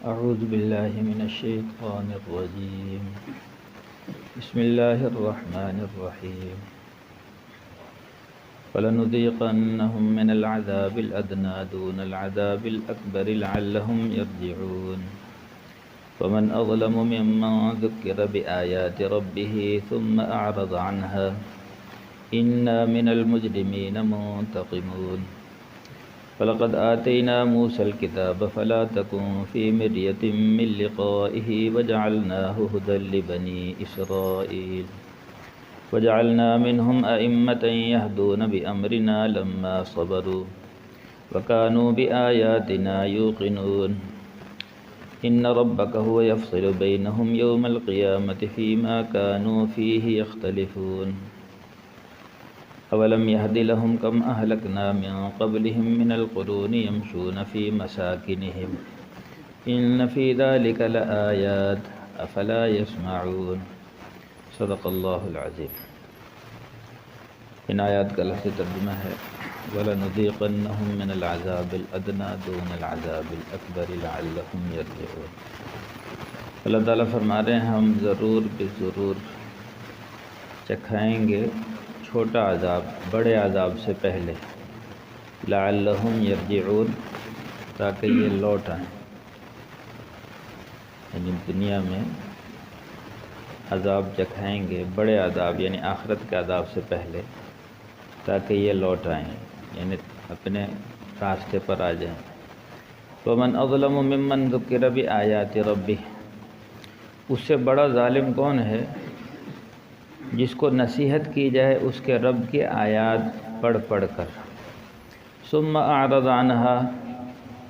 اعوذ باللہ من الشیطان الرجیم بسم اللہ الرحمن الرحیم فَلَنُذِيقَنَّهُم مِّنَ الْعَذَابِ الْأَدْنَىٰ دُونَ الْعَذَابِ الْأَكْبَرِ لَعَلَّهُمْ يَرْجِعُونَ وَمَنْ أَظْلَمُ مِمَّن ذُكِّرَ بِآيَاتِ رَبِّهِ ثُمَّ أَعْرَضَ عَنْهَا إِنَّا مِنَ الْمُجْرِمِينَ مُنتَقِمُونَ فَلَقَدْ آتَيْنَا مُوسَى الْكِتَابَ فَلَا تَكُن فِي مِرْيَةٍ مِّن لِّقَائِهِ وَجَعَلْنَاهُ هُدًى لِّبَنِي إِسْرَائِيلَ وَجَعَلْنَا مِنْهُمْ أَئِمَّةً يَهْدُونَ بِأَمْرِنَا لَمَّا صَبَرُوا وَكَانُوا بِآيَاتِنَا يُوقِنُونَ إِنَّ رَبَّكَ هُوَ يَفْصِلُ بَيْنَهُمْ يَوْمَ الْقِيَامَةِ فِيمَا كَانُوا فِيهِ يَخْتَلِفُونَ أَوَلَمْ يَهْدِ لَهُمْ كَمْ أَهْلَكْنَا مِنْ قَبْلِهِمْ مِنَ الْقُرُونِ يَمْشُونَ فِي مَسَاكِنِهِمْ إِنَّ فِي ذَلِكَ لَآيَاتٍ أَفَلَا يَسْمَعُونَ صدق اللہ العظیم۔ ان آیات کا لفظی ترجمہ ہے وَلَنُذِيقَنَّهُم مِّنَ الْعَذَابِ الْأَدْنَىٰ دُونَ الْعَذَابِ الْأَكْبَرِ لَعَلَّهُمْ يَرْجِعُونَ۔ اللہ تعالیٰ فرما رہے ہیں ہم ضرور بضرور چکھائیں گے چھوٹا عذاب بڑے عذاب سے پہلے، لعلہم یرجعون تاکہ یہ لوٹ آئیں، یعنی دنیا میں عذاب چکھائیں گے بڑے عذاب یعنی آخرت کے عذاب سے پہلے تاکہ یہ لوٹ آئیں، یعنی اپنے راستے پر آ جائیں۔ وَمَنْ أَظْلَمُ مِمَّنْ ذُكِّرَ بِآيَاتِ رَبِّهِ، اس سے بڑا ظالم کون ہے جس کو نصیحت کی جائے اس کے رب کی آیات پڑھ پڑھ کر، ثم اعرض عنها،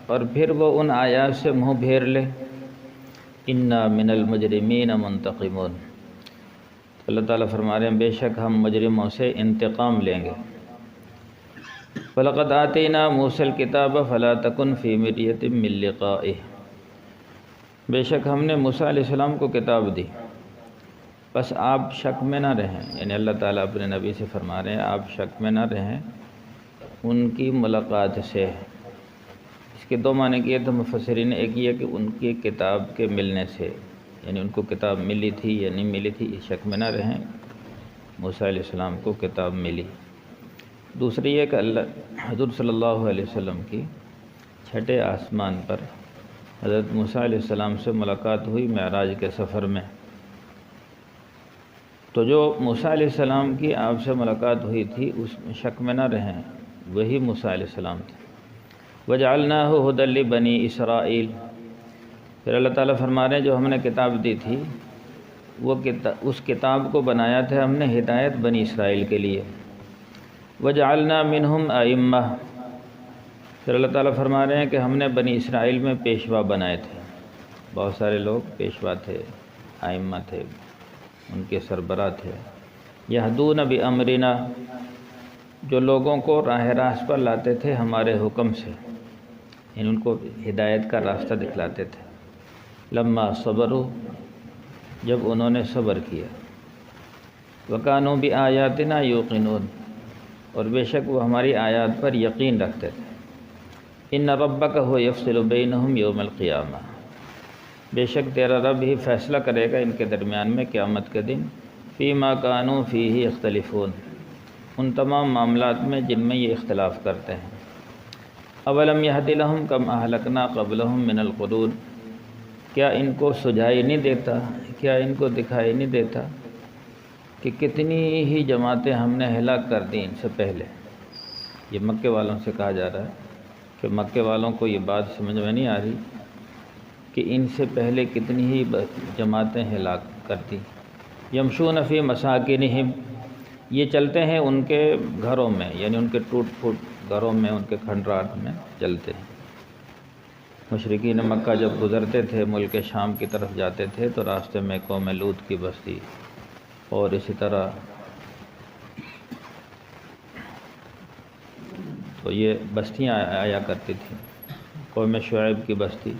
اور پھر وہ ان آیات سے منہ پھیر لے، انا من المجرمین منتقمون، اللہ تعالیٰ فرما رہے ہیں بے شک ہم مجرموں سے انتقام لیں گے۔ وَلَقَدْ آتَيْنَا مُوسَى الْكِتَابَ فَلَا تَكُنْ فِي مِرْيَةٍ مِّن لِّقَائِهِ، بے شک ہم نے موسیٰ علیہ السلام کو کتاب دی، بس آپ شک میں نہ رہیں، یعنی اللہ تعالیٰ اپنے نبی سے فرما رہے ہیں آپ شک میں نہ رہیں ان کی ملاقات سے۔ اس کے دو معنی کیے تو مفسرین نے، ایک یہ کہ ان کی کتاب کے ملنے سے، یعنی ان کو کتاب ملی تھی یا نہیں ملی تھی اس شک میں نہ رہیں، موسیٰ علیہ السلام کو کتاب ملی۔ دوسری یہ کہ حضور صلی اللہ علیہ وسلم کی چھٹے آسمان پر حضرت موسیٰ علیہ السلام سے ملاقات ہوئی معراج کے سفر میں، تو جو موسیٰ علیہ السلام کی آپ سے ملاقات ہوئی تھی اس میں شک میں نہ رہیں، وہی موسیٰ علیہ السلام تھے۔ وَجَعَلْنَاهُ هُدًى لِّبَنِي إِسْرَائِيلَ، پھر اللہ تعالیٰ فرما رہے ہیں جو ہم نے کتاب دی تھی وہ اس کتاب کو بنایا تھا ہم نے ہدایت بنی اسرائیل کے لیے۔ وَجَعَلْنَا مِنْهُمْ أَئِمَّةً، پھر اللہ تعالیٰ فرما رہے ہیں کہ ہم نے بنی اسرائیل میں پیشوا بنائے تھے، بہت سارے لوگ پیشوا تھے، ائمہ تھے، ان کے سربراہ تھے۔ یہدون بامرنا، جو لوگوں کو راہ راست پر لاتے تھے ہمارے حکم سے، یعنی ان کو ہدایت کا راستہ دکھلاتے تھے۔ لما صبروا، جب انہوں نے صبر کیا۔ وکانوا بآیاتنا یوقنون، اور بے شک وہ ہماری آیات پر یقین رکھتے تھے۔ ان ربک هو یفصل بینہم یوم القیامہ، بے شک تیرا رب ہی فیصلہ کرے گا ان کے درمیان میں قیامت کے دن، فیما کانوا فیہ یختلفون، ان تمام معاملات میں جن میں یہ اختلاف کرتے ہیں۔ اولم یہد لہم کم اہلکنا قبلہم من القرون، کیا ان کو سجائی نہیں دیتا، کیا ان کو دکھائی نہیں دیتا کہ کتنی ہی جماعتیں ہم نے ہلاک کر دی ان سے پہلے۔ یہ مکے والوں سے کہا جا رہا ہے کہ مکے والوں کو یہ بات سمجھ میں نہیں آ رہی کہ ان سے پہلے کتنی ہی جماعتیں ہلاک کر دی۔ یمشون فی مساکنہم، یہ چلتے ہیں ان کے گھروں میں، یعنی ان کے ٹوٹ پھوٹ گھروں میں، ان کے کھنڈرات میں چلتے ہیں۔ مشرکین مکہ جب گزرتے تھے ملک شام کی طرف جاتے تھے تو راستے میں قوم لوط کی بستی اور اسی طرح تو یہ بستیاں آیا کرتی تھیں، قوم شعیب کی بستی،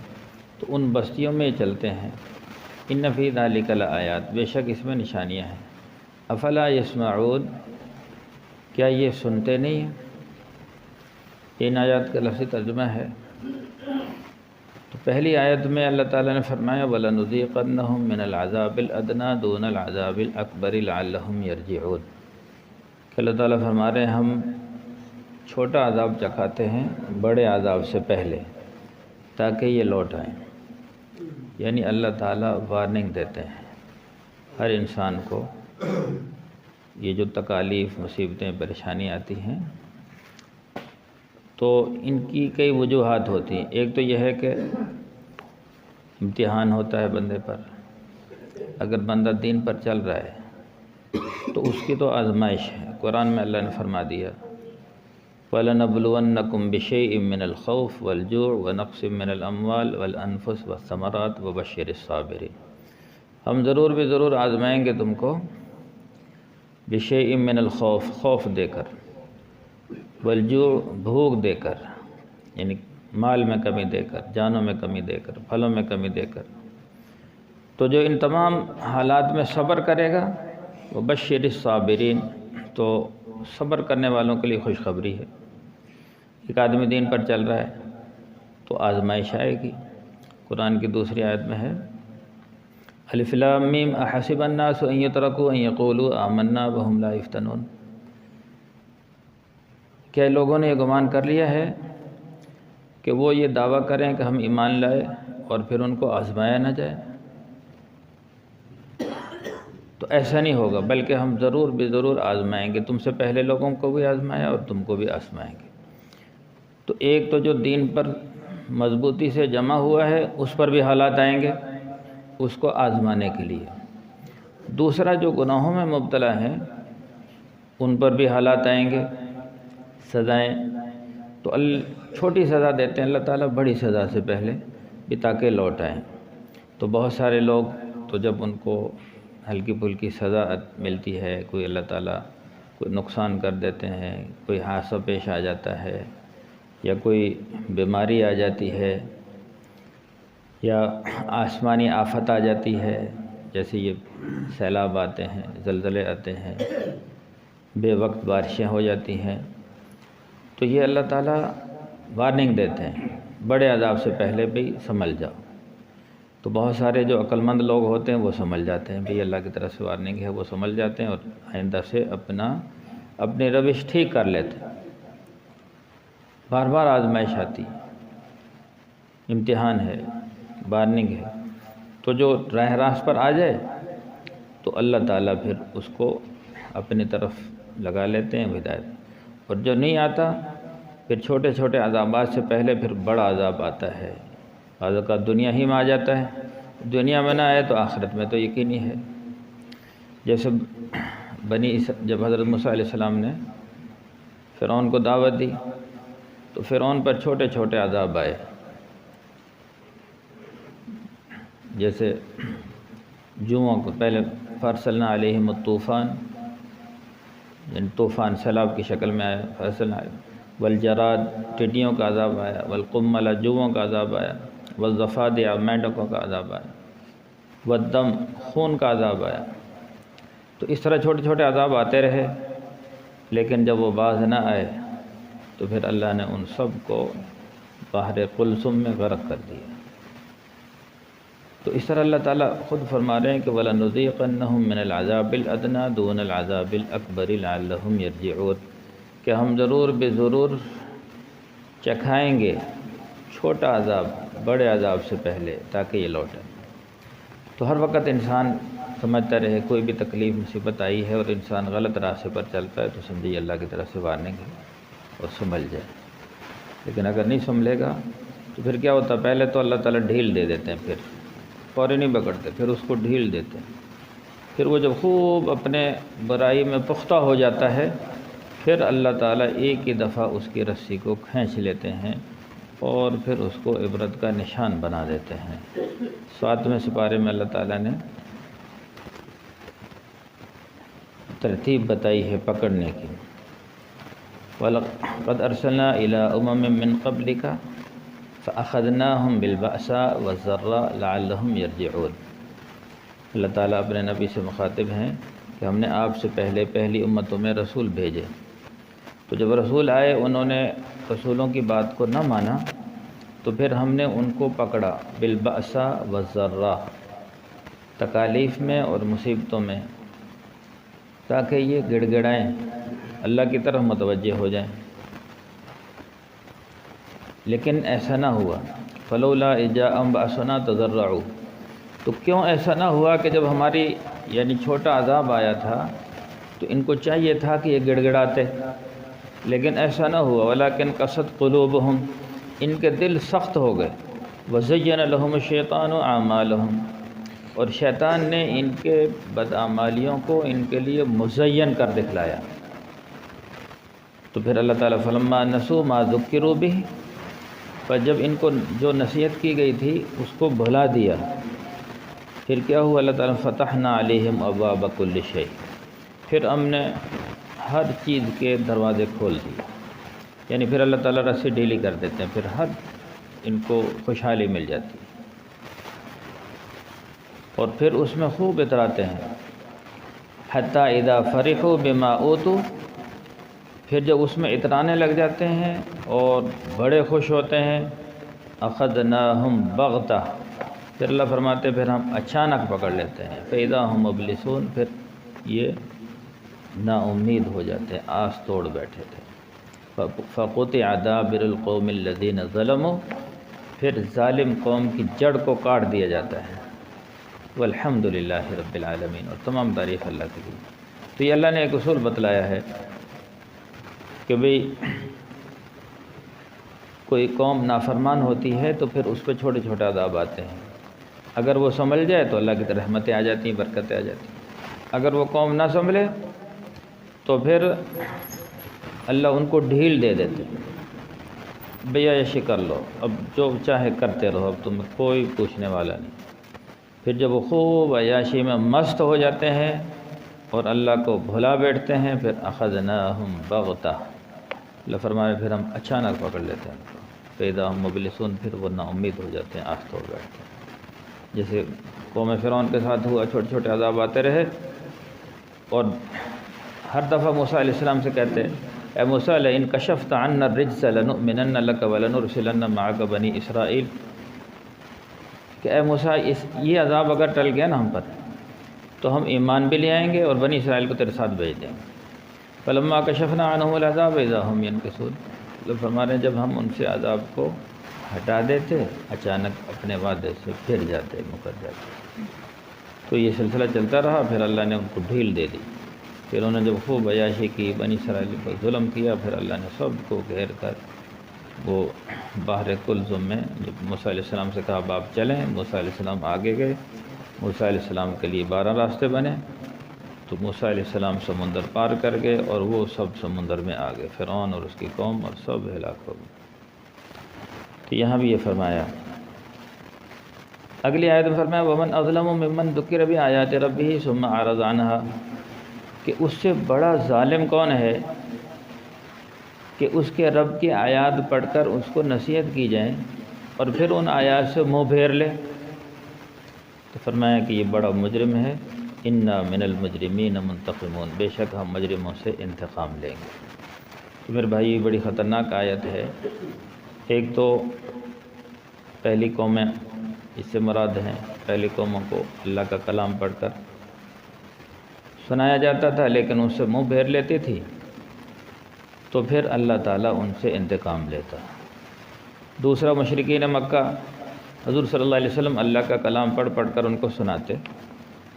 تو ان بستیوں میں چلتے ہیں۔ ان فی ذلک لآیات، بے شک اس میں نشانیاں ہیں۔ افلا یسمعون، کیا یہ سنتے نہیں ہیں؟ ان آیات کا لفظی ترجمہ ہے تو پہلی آیت میں اللہ تعالیٰ نے فرمایا وَلَنُذِيقَنَّهُم مِّنَ الْعَذَابِ الْأَدْنَىٰ دُونَ الْعَذَابِ الْأَكْبَرِ لَعَلَّهُمْ يَرْجِعُونَ کہ اللہ تعالیٰ فرما رہے ہیں ہم چھوٹا عذاب چکھاتے ہیں بڑے عذاب سے پہلے تاکہ یہ لوٹ آئیں. یعنی اللہ تعالیٰ وارننگ دیتے ہیں ہر انسان کو. یہ جو تکالیف مصیبتیں پریشانی آتی ہیں تو ان کی کئی وجوہات ہوتی ہیں. ایک تو یہ ہے کہ امتحان ہوتا ہے بندے پر. اگر بندہ دین پر چل رہا ہے تو اس کی تو آزمائش ہے. قرآن میں اللہ نے فرما دیا وَلَنَبْلُوَنَّكُمْ بِشَيْءٍ مِّنَ الْخَوْفِ وَالْجُوعِ وَنَقْصٍ مِّنَ الْأَمْوَالِ وَالْأَنفُسِ وَالثَّمَرَاتِ وَبَشِّرِ الصَّابِرِينَ. ہم ضرور بھی ضرور آزمائیں گے تم کو بِشَيْءٍ مِّنَ الْخَوْفِ خوف دے کر، والجوع بھوک دے کر، یعنی مال میں کمی دے کر، جانوں میں کمی دے کر، پھلوں میں کمی دے کر. تو جو ان تمام حالات میں صبر کرے گا وہ بشر الصابرین، تو صبر کرنے والوں کے لیے خوشخبری ہے. ایک آدمی دین پر چل رہا ہے تو آزمائش آئے گی. قرآن کی دوسری آیت میں ہے الف لام میم احسب الناس ان یترکوا ان یقولوا آمنا وهم لا یفتنون. کیا لوگوں نے یہ گمان کر لیا ہے کہ وہ یہ دعویٰ کریں کہ ہم ایمان لائے اور پھر ان کو آزمایا نہ جائے؟ تو ایسا نہیں ہوگا، بلکہ ہم ضرور بھی ضرور آزمائیں گے. تم سے پہلے لوگوں کو بھی آزمایا اور تم کو بھی آزمائیں گے. تو ایک تو جو دین پر مضبوطی سے جمع ہوا ہے اس پر بھی حالات آئیں گے اس کو آزمانے کے لیے. دوسرا جو گناہوں میں مبتلا ہیں ان پر بھی حالات آئیں گے، سزائیں. تو چھوٹی سزا دیتے ہیں اللہ تعالیٰ بڑی سزا سے پہلے بھی تاکہ لوٹ آئیں. تو بہت سارے لوگ تو جب ان کو ہلکی پھلکی سزا ملتی ہے، کوئی اللہ تعالیٰ کوئی نقصان کر دیتے ہیں، کوئی حادثہ پیش آ جاتا ہے یا کوئی بیماری آ جاتی ہے یا آسمانی آفت آ جاتی ہے، جیسے یہ سیلاب آتے ہیں، زلزلے آتے ہیں، بے وقت بارشیں ہو جاتی ہیں، تو یہ اللہ تعالیٰ وارننگ دیتے ہیں بڑے عذاب سے پہلے بھی سنبھل جاؤ. تو بہت سارے جو عقل مند لوگ ہوتے ہیں وہ سنبھل جاتے ہیں، بھی اللہ کی طرف سے وارننگ ہے، وہ سنبھل جاتے ہیں اور آئندہ سے اپنی روش ٹھیک کر لیتے ہیں. بار بار آزمائش آتی، امتحان ہے، وارننگ ہے. تو جو راہ راست پر آ جائے تو اللہ تعالیٰ پھر اس کو اپنی طرف لگا لیتے ہیں ہدایت. اور جو نہیں آتا پھر چھوٹے چھوٹے عذابات سے پہلے پھر بڑا عذاب آتا ہے. بعض اوقات دنیا ہی میں آ جاتا ہے، دنیا میں نہ آئے تو آخرت میں تو یقینی ہے. جیسے جب حضرت موسیٰ علیہ السلام نے فرعون کو دعوت دی تو فرعون پر چھوٹے چھوٹے عذاب آئے. جیسے جوؤں کو پہلے فارسلنا علیہم الطوفان، یعنی طوفان سیلاب کی شکل میں آیا، فارسلنا علیہم. والجراد ٹڈیوں کا عذاب آیا، والقمل جوؤں کا عذاب آیا، والضفادع مینڈکوں کا عذاب آیا، والدم خون کا عذاب آیا. تو اس طرح چھوٹے چھوٹے عذاب آتے رہے، لیکن جب وہ باز نہ آئے تو پھر اللہ نے ان سب کو بحر قلزم میں غرق کر دیا. تو اس طرح اللہ تعالیٰ خود فرما رہے ہیں کہ وَلَنُذِيقَنَّهُم مِّنَ الْعَذَابِ الْأَدْنَىٰ دُونَ الْعَذَابِ الْأَكْبَرِ لَعَلَّهُمْ يَرْجِعُونَ کہ ہم ضرور بے ضرور چکھائیں گے چھوٹا عذاب بڑے عذاب سے پہلے تاکہ یہ لوٹیں. تو ہر وقت انسان سمجھتا رہے کوئی بھی تکلیف مصیبت آئی ہے اور انسان غلط راستے پر چلتا ہے تو سمجھیے اللہ کی طرف سے وارننگ ہے اور سنبھل جائے. لیکن اگر نہیں سنبھلے گا تو پھر کیا ہوتا ہے، پہلے تو اللہ تعالیٰ ڈھیل دے دیتے ہیں، پھر فوری نہیں پکڑتے، پھر اس کو ڈھیل دیتے ہیں. پھر وہ جب خوب اپنے برائی میں پختہ ہو جاتا ہے پھر اللہ تعالیٰ ایک ہی دفعہ اس کی رسی کو کھینچ لیتے ہیں اور پھر اس کو عبرت کا نشان بنا دیتے ہیں. 7ویں سپارے میں اللہ تعالیٰ نے ترتیب بتائی ہے پکڑنے کی. وَلَقَدْ أَرْسَلْنَا إِلَىٰ أُمَمٍ مِّن قَبْلِكَ فَأَخَذْنَاهُمْ بِالْبَأْسَاءِ وَالضَّرَّاءِ لَعَلَّهُمْ يَرْجِعُونَ. اللہ تعالیٰ اپنے نبی سے مخاطب ہیں کہ ہم نے آپ سے پہلی امتوں میں رسول بھیجے. تو جب رسول آئے انہوں نے رسولوں کی بات کو نہ مانا تو پھر ہم نے ان کو پکڑا بالبأسا والضراء، تکالیف میں اور مصیبتوں میں، تاکہ یہ گڑ گڑائیں، اللہ کی طرف متوجہ ہو جائیں، لیکن ایسا نہ ہوا۔ فلولا اذ جاءہم بأسنا تضرعوا، تو کیوں ایسا نہ ہوا کہ جب ہماری یعنی چھوٹا عذاب آیا تھا تو ان کو چاہیے تھا کہ یہ گڑ گڑاتے، لیکن ایسا نہ ہوا۔ ولکن قست قلوبہم، ان کے دل سخت ہو گئے۔ وزین لہم الشیطان اعمالہم، اور شیطان نے ان کے بدعمالیوں کو ان کے لیے مزین کر دکھلایا۔ تو پھر اللہ تعالیٰ فلما نسوا ما ذکروا بہ، پر جب ان کو جو نصیحت کی گئی تھی اس کو بھلا دیا، پھر کیا ہوا؟ اللہ تعالیٰ فتحنا علیہم ابواب کل شیء، پھر ہم نے ہر چیز کے دروازے کھول دیے، یعنی پھر اللہ تعالیٰ رسی ڈھیلی کر دیتے ہیں، پھر ہر ان کو خوشحالی مل جاتی ہے، اور پھر اس میں خوب اتراتے ہیں۔ حتیٰ اذا فرحوا بما اوتوا، پھر جب اس میں اترانے لگ جاتے ہیں اور بڑے خوش ہوتے ہیں، اخذناہم بغتہ، پھر اللہ فرماتے ہیں پھر ہم اچانک پکڑ لیتے ہیں۔ فاذا ہم مبلسون، پھر یہ نا امید ہو جاتے ہیں، آس توڑ بیٹھے تھے۔ فقطع دابر القوم الذین ظلموا، پھر ظالم قوم کی جڑ کو کاٹ دیا جاتا ہے۔ والحمد للہ رب العالمین، اور تمام تعریف اللہ کی لیے۔ تو یہ اللہ نے ایک اصول بتلایا ہے کہ بھئی کوئی قوم نافرمان ہوتی ہے تو پھر اس پہ چھوٹے چھوٹے عذاب آتے ہیں، اگر وہ سنبھل جائے تو اللہ کی رحمتیں آ جاتی ہیں، برکتیں آ جاتی ہیں۔ اگر وہ قوم نہ سنبھلے تو پھر اللہ ان کو ڈھیل دے دیتے، بھیا عیشی کر لو، اب جو چاہے کرتے رہو، اب تمہیں کوئی پوچھنے والا نہیں۔ پھر جب وہ خوب عیاشی میں مست ہو جاتے ہیں اور اللہ کو بھلا بیٹھتے ہیں، پھر اخذناہم بغتہ، اللہ فرمائے پھر ہم اچانک پکڑ لیتے ہیں ان کو۔ فاذا ہم مبلسون، پھر وہ نا امید ہو جاتے ہیں، آس توڑ بیٹھتے ہیں۔ جیسے قوم فرعون کے ساتھ ہوا، چھوٹے چھوٹے عذاب آتے رہے، اور ہر دفعہ موسیٰ علیہ السلام سے کہتے ہیں اے موسیٰ لئن کشفت عنا الرجس لنؤمنن لک ولنرسلن معک بنی اسرائیل، کہ اے موسیٰ یہ عذاب اگر ٹل گیا نا ہم پر تو ہم ایمان بھی لے آئیں گے اور بنی اسرائیل کو تیرے ساتھ بھیج دیں گے۔ فلما کشفنا عنہم العذاب اذا ہم ینکثون، اللہ فرما رہے ہیں جب ہم ان سے عذاب کو ہٹا دیتے، اچانک اپنے وعدے سے پھر جاتے، مکر جاتے۔ تو یہ سلسلہ چلتا رہا، پھر اللہ نے ان کو ڈھیل دے دی، پھر انہوں نے جب خوب عیاشی کی، بنی اسرائیل پر ظلم کیا، پھر اللہ نے سب کو گھیر کر وہ بحر کلزم میں جب موسیٰ علیہ السلام سے کہا اب آپ چلیں، موسیٰ علیہ السلام آگے گئے، موسیٰ علیہ السلام کے لیے 12 راستے بنے، تو موسیٰ علیہ السلام سمندر پار کر گئے اور وہ سب سمندر میں آ گئے، فرعون اور اس کی قوم اور سب ہلاک ہو گئے۔ تو یہاں بھی یہ فرمایا، اگلی آیت میں فرمایا وَمَنْ أَظْلَمُ مِمَّنْ ذُكِّرَ بِآيَاتِ رَبِّهِ ثُمَّ أَعْرَضَ عَنْهَا، کہ اس سے بڑا ظالم کون ہے کہ اس کے رب کی آیات پڑھ کر اس کو نصیحت کی جائیں اور پھر ان آیات سے منہ پھیر لے۔ تو فرمایا کہ یہ بڑا مجرم ہے، اِنَّا مِنَ الْمُجْرِمِينَ مُنْتَقِمُونَ، بے شک ہم مجرموں سے انتقام لیں گے۔ تو میرے بھائی یہ بڑی خطرناک آیت ہے۔ ایک تو پہلی قومیں اس سے مراد ہیں، پہلی قوموں کو اللہ کا کلام پڑھ کر سنایا جاتا تھا لیکن ان سے منہ پھیر لیتی تھی، تو پھر اللہ تعالیٰ ان سے انتقام لیتا۔ دوسرا مشرکین مکہ حضور صلی اللہ علیہ وسلم اللہ کا کلام پڑھ پڑھ کر ان کو سناتے،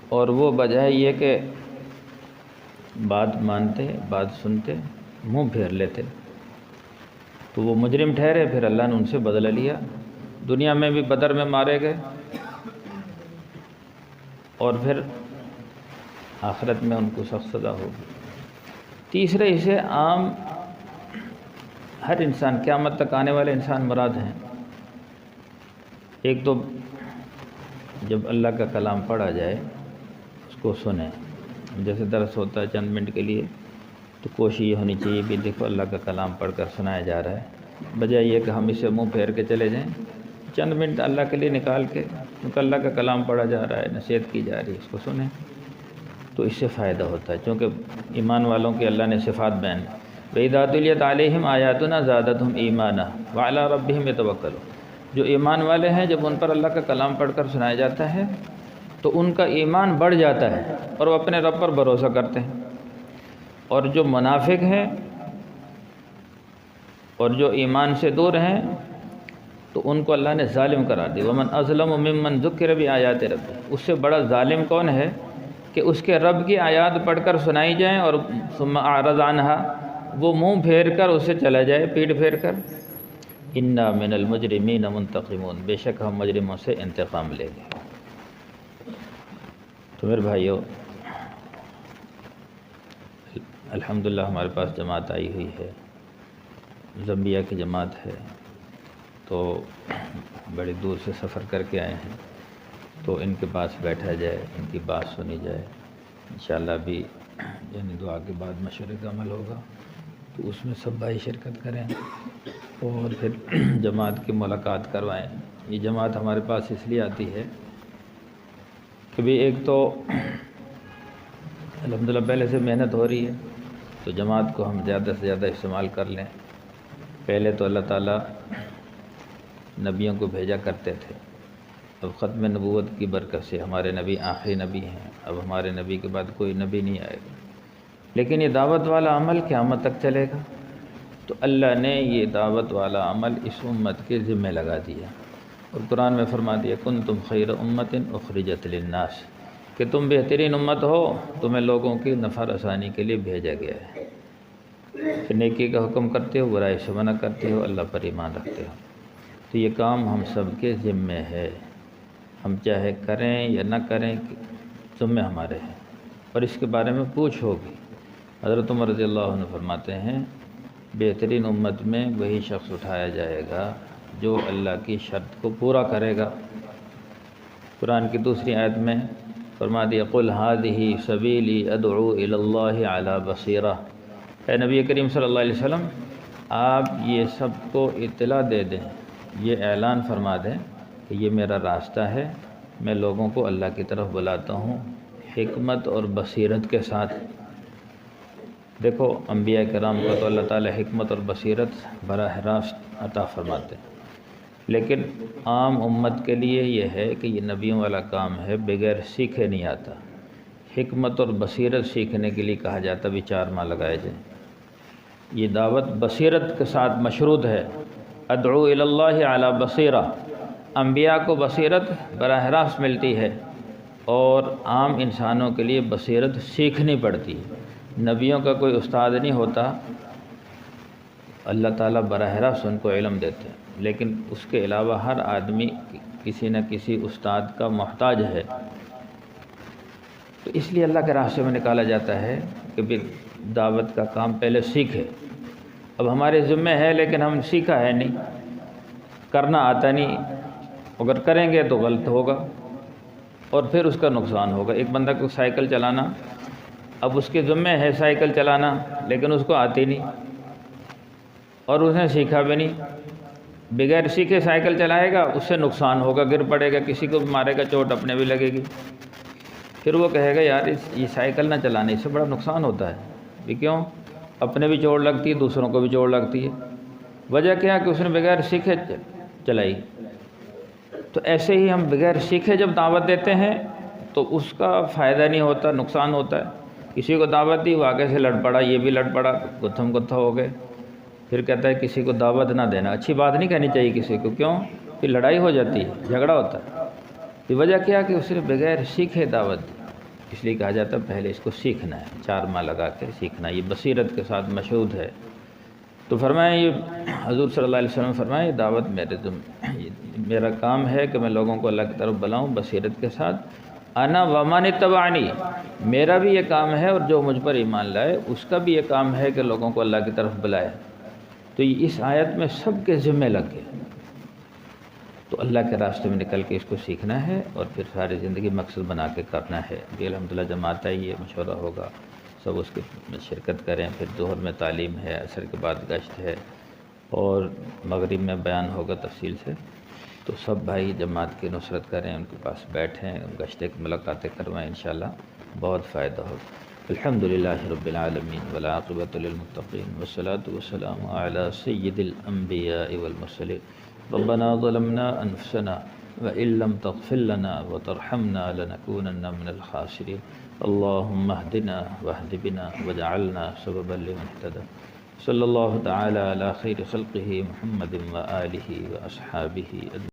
اور وہ بجائے یہ کہ بات مانتے، بات سنتے، منہ پھیر لیتے، تو وہ مجرم ٹھہرے، پھر اللہ نے ان سے بدلہ لیا، دنیا میں بھی بدر میں مارے گئے اور پھر آخرت میں ان کو سخت سزا ہوگی۔ تیسرے اسے عام ہر انسان، قیامت تک آنے والے انسان مراد ہیں۔ ایک تو جب اللہ کا کلام پڑھا جائے اس کو سنیں، جیسے درس ہوتا ہے چند منٹ کے لیے، تو کوشش یہ ہونی چاہیے کہ دیکھو اللہ کا کلام پڑھ کر سنایا جا رہا ہے، بجائے یہ کہ ہم اسے منہ پھیر کے چلے جائیں، چند منٹ اللہ کے لیے نکال کے، کیونکہ اللہ کا کلام پڑھا جا رہا ہے، نصیحت کی جا رہی ہے، اس کو سنیں تو اس سے فائدہ ہوتا ہے، چونکہ ایمان والوں کی اللہ نے صفات بیان وَإِذَا تُلِيَتْ عَلَيْهِمْ آيَاتُنَا زَادَتْهُمْ إِيمَانًا وَعَلَىٰ رَبِّهِمْ يَتَوَكَّلُونَ، جو ایمان والے ہیں جب ان پر اللہ کا کلام پڑھ کر سنایا جاتا ہے تو ان کا ایمان بڑھ جاتا ہے اور وہ اپنے رب پر بھروسہ کرتے ہیں، اور جو منافق ہیں اور جو ایمان سے دور ہیں تو ان کو اللہ نے ظالم قرار دیا۔ ومن اظلم ممن ذکر بآیات ربہ، اس سے بڑا ظالم کون ہے کہ اس کے رب کی آیات پڑھ کر سنائی جائیں اور ثم اعرض عنہا، وہ منہ پھیر کر اسے چلا جائے، پیٹ پھیر کر۔ انا من المجرمین منتقمون، بے شک ہم مجرموں سے انتقام لیں گے۔ تو میرے بھائیو، الحمدللہ ہمارے پاس جماعت آئی ہوئی ہے، زمبیا کی جماعت ہے، تو بڑی دور سے سفر کر کے آئے ہیں، تو ان کے پاس بیٹھا جائے، ان کی بات سنی جائے، انشاءاللہ بھی یعنی دعا کے بعد مشورے کا عمل ہوگا، تو اس میں سب بھائی شرکت کریں اور پھر جماعت کی ملاقات کروائیں۔ یہ جماعت ہمارے پاس اس لیے آتی ہے کہ بھی ایک تو الحمدللہ پہلے سے محنت ہو رہی ہے، تو جماعت کو ہم زیادہ سے زیادہ استعمال کر لیں۔ پہلے تو اللہ تعالیٰ نبیوں کو بھیجا کرتے تھے، اب ختم نبوت کی برکت سے ہمارے نبی آخری نبی ہیں، اب ہمارے نبی کے بعد کوئی نبی نہیں آئے گا، لیکن یہ دعوت والا عمل قیامت تک چلے گا۔ تو اللہ نے یہ دعوت والا عمل اس امت کے ذمہ لگا دیا، اور قرآن میں فرما دیا کنتم خیر امت اخرجت للناس، کہ تم بہترین امت ہو، تمہیں لوگوں کی نفع رسانی کے لیے بھیجا گیا ہے، کہ نیکی کا حکم کرتے ہو، برائی سے منع کرتے ہو، اللہ پر ایمان رکھتے ہو۔ تو یہ کام ہم سب کے ذمے ہے، ہم چاہے کریں یا نہ کریں، ذمے ہمارے ہیں، اور اس کے بارے میں پوچھ ہوگی۔ حضرت عمر رضی اللہ عنہ فرماتے ہیں بہترین امت میں وہی شخص اٹھایا جائے گا جو اللہ کی شرط کو پورا کرے گا۔ قرآن کی دوسری آیت میں فرما دیا قل ھذہ سبیلی ادعو الی اللہ علی بصیرہ، اے نبی کریم صلی اللہ علیہ وسلم آپ یہ سب کو اطلاع دے دیں، یہ اعلان فرما دیں کہ یہ میرا راستہ ہے، میں لوگوں کو اللہ کی طرف بلاتا ہوں حکمت اور بصیرت کے ساتھ۔ دیکھو انبیاء کرام کو تو اللہ تعالی حکمت اور بصیرت براہ راست عطا فرماتے ہیں، لیکن عام امت کے لیے یہ ہے کہ یہ نبیوں والا کام ہے، بغیر سیکھے نہیں آتا۔ حکمت اور بصیرت سیکھنے کے لیے کہا جاتا بھی 4 ماہ لگائے جائیں۔ یہ دعوت بصیرت کے ساتھ مشروط ہے، ادعو الی اللہ علی بصیرہ، انبیاء کو بصیرت براہ راست ملتی ہے، اور عام انسانوں کے لیے بصیرت سیکھنی پڑتی ہے۔ نبیوں کا کوئی استاد نہیں ہوتا، اللہ تعالیٰ براہ راست ان کو علم دیتے ہیں، لیکن اس کے علاوہ ہر آدمی کسی نہ کسی استاد کا محتاج ہے، تو اس لیے اللہ کے راستے میں نکالا جاتا ہے کہ بھی دعوت کا کام پہلے سیکھے۔ اب ہمارے ذمہ ہے لیکن ہم سیکھا ہے نہیں، کرنا آتا نہیں، اگر کریں گے تو غلط ہوگا اور پھر اس کا نقصان ہوگا۔ ایک بندہ کو سائیکل چلانا، اب اس کے ذمہ ہے سائیکل چلانا، لیکن اس کو آتی نہیں اور اس نے سیکھا بھی نہیں، بغیر سیکھے سائیکل چلائے گا، اس سے نقصان ہوگا، گر پڑے گا، کسی کو بھی مارے گا، چوٹ اپنے بھی لگے گی، پھر وہ کہے گا یار یہ سائیکل نہ چلانے، اس سے بڑا نقصان ہوتا ہے بھی، کیوں؟ اپنے بھی چوٹ لگتی ہے، دوسروں کو بھی چوٹ لگتی ہے، وجہ کیا کہ اس نے بغیر سیکھے چلائی۔ تو ایسے ہی ہم بغیر سیکھے جب دعوت دیتے ہیں تو اس کا فائدہ نہیں ہوتا، نقصان ہوتا ہے۔ کسی کو دعوت دی، وہ آگے سے لڑ پڑا، یہ بھی لڑ پڑا، گتھم گتھا ہو گئے، پھر کہتا ہے کسی کو دعوت نہ دینا، اچھی بات نہیں کہنی چاہیے کسی کو، کیوں؟ پھر لڑائی ہو جاتی ہے، جھگڑا ہوتا ہے۔ یہ وجہ کیا کہ اس نے بغیر سیکھے دعوت دی، اس لیے کہا جاتا ہے پہلے اس کو سیکھنا ہے، 4 ماہ لگا کے سیکھنا، یہ بصیرت کے ساتھ مشہود ہے۔ تو فرمایا یہ حضور صلی اللہ علیہ وسلم فرمایا یہ دعوت میرا کام ہے کہ میں لوگوں کو اللہ کی طرف بلاؤں بصیرت کے ساتھ، انا ومن اتبعنی، میرا بھی یہ کام ہے اور جو مجھ پر ایمان لائے اس کا بھی یہ کام ہے کہ لوگوں کو اللہ کی طرف بلائے۔ تو یہ اس آیت میں سب کے ذمہ لگ گئے، تو اللہ کے راستے میں نکل کے اس کو سیکھنا ہے اور پھر ساری زندگی مقصد بنا کے کرنا ہے۔ یہ الحمدللہ جماعت ہے، یہ مشورہ ہوگا، سب اس کے شرکت کریں۔ پھر ظہر میں تعلیم ہے، عصر کے بعد گشت ہے، اور مغرب میں بیان ہوگا تفصیل سے، تو سب بھائی جماعت کی نصرت کریں، ان کے پاس بیٹھیں، گشتے کی ملاقاتیں کروائیں، انشاءاللہ بہت فائدہ ہوگا۔ الحمدللہ رب العالمین والعاقبۃ للمتقین والصلاۃ والسلام علی سید الانبیاء والمرسلین ربنا ظلمنا أنفسنا وإن لم تغفر لنا وترحمنا لنكونن من الخاسرين اللهم اهدنا واهد بنا واجعلنا سببا لمن اهتدى صلى الله تعالى على خير خلقه محمد وآله وأصحابه أجمعين.